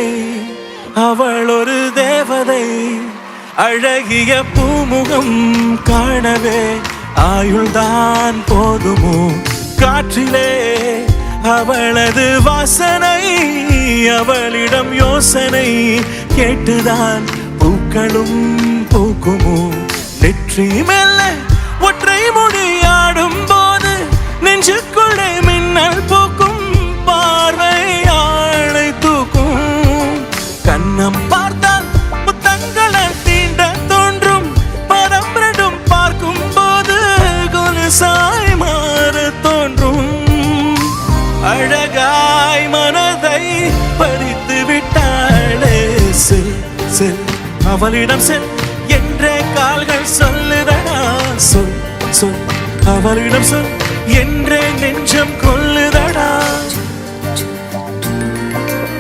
தேவதை, அவள் ஒரு தேவதை. அழகிய பூமுகம் காணவே ஆயுள்தான் போதுமோ? காற்றிலே அவளது வாசனை, அவளிடம் யோசனை கேட்டுதான் பூக்களும் பூக்குமோ? நெற்றி மெல்ல ஒற்றை முடியாடும் போது நெஞ்சுக்குள்ளே மின்னல் பூக்கும், பார்வை ஆளை தூக்கும். கண்ணம் பார்த்தால் முத்தங்களால் தீண்ட தோன்றும், பதம் ரெண்டும் பார்க்கும் போது கொலுசாய் மாற தோன்றும். அழகாய் மனதை பறித்து விட்டாளே, செல் செல் அவளிடம் செல் என்றே கால்கள் சொல்லுதடா. சொல் சொல் அவளிடம் சொல் என்றே நெஞ்சம் கொள்ளு